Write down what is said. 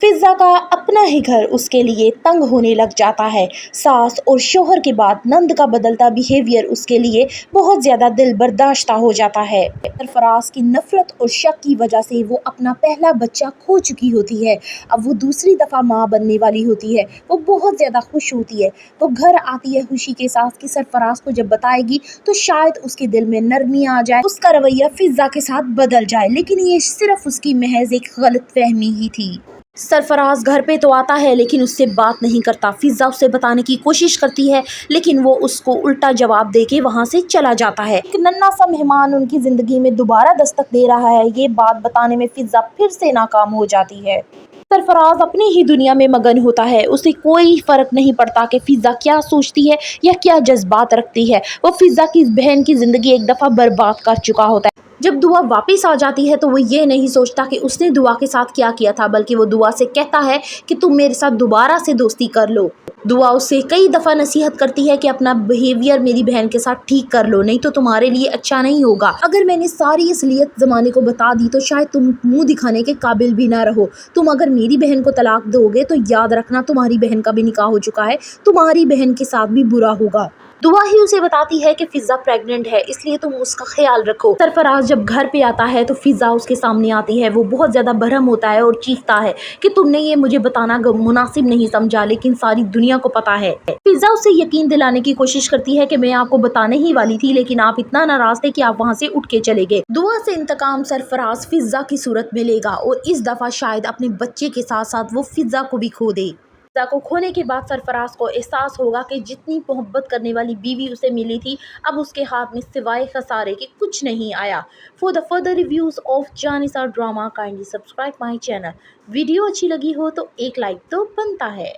फिज़ा का अपना ही घर उसके लिए तंग होने लग जाता है। सास और शौहर के बाद नंद का बदलता बिहेवियर उसके लिए बहुत ज़्यादा दिल बर्दाश्त हो जाता है। सरफराज की नफरत और शक की वजह से वो अपना पहला बच्चा खो चुकी होती है। अब वो दूसरी दफ़ा माँ बनने वाली होती है। वो बहुत ज़्यादा खुश होती है। वो घर आती है खुशी के साथ कि सरफराज को जब बताएगी तो शायद उसके दिल में नरमी आ जाए, उसका रवैया फिज़ा के साथ बदल जाए। लेकिन ये सिर्फ उसकी महज एक गलत फहमी ही थी। सरफराज घर पे तो आता है लेकिन उससे बात नहीं करता। फिज़ा उसे बताने की कोशिश करती है लेकिन वो उसको उल्टा जवाब देके वहाँ से चला जाता है। एक नन्हा सा मेहमान उनकी ज़िंदगी में दोबारा दस्तक दे रहा है। ये बात बताने में फिज़ा फिर से नाकाम हो जाती है। सरफराज अपनी ही दुनिया में मगन होता है। उसे कोई फर्क नहीं पड़ता कि फिज़ा क्या सोचती है या क्या जज्बात रखती है। वो फिज़ा की बहन की ज़िंदगी एक दफ़ा बर्बाद कर चुका होता है। जब दुआ वापस आ जाती है तो वो ये नहीं सोचता कि उसने दुआ के साथ क्या किया था, बल्कि वो दुआ से कहता है कि तुम मेरे साथ दोबारा से दोस्ती कर लो। दुआ उससे कई दफ़ा नसीहत करती है कि अपना बिहेवियर मेरी बहन के साथ ठीक कर लो, नहीं तो तुम्हारे लिए अच्छा नहीं होगा। अगर मैंने सारी असलियत ज़माने को बता दी तो शायद तुम मुंह दिखाने के काबिल भी ना रहो। तुम अगर मेरी बहन को तलाक दोगे तो याद रखना तुम्हारी बहन का भी निकाह हो चुका है, तुम्हारी बहन के साथ भी बुरा होगा। दुआ ही उसे बताती है कि फिज़ा प्रेग्नेंट है, इसलिए तुम उसका ख्याल रखो। सरफराज जब घर पे आता है तो फिज़ा उसके सामने आती है। वो बहुत ज़्यादा बरहम होता है और चीखता है कि तुमने ये मुझे बताना मुनासिब नहीं समझा, लेकिन सारी दुनिया को पता है। फिज़ा उसे यकीन दिलाने की कोशिश करती है कि मैं आपको बताने ही वाली थी, लेकिन आप इतना नाराज थे कि आप वहाँ से उठ के चले गए। दुआ से इंतकाम सरफराज फिज़ा की सूरत में लेगा और इस दफ़ा शायद अपने बच्चे के साथ साथ वो फिज़ा को भी खो दे। फिज़ा को खोने के बाद सरफराज को एहसास होगा कि जितनी मोहब्बत करने वाली बीवी उसे मिली थी, अब उसके हाथ में सिवाय खसारे के कुछ नहीं आया। For the further reviews of Jaannisar drama kindly subscribe my channel. Video अच्छी लगी हो तो एक लाइक तो बनता है।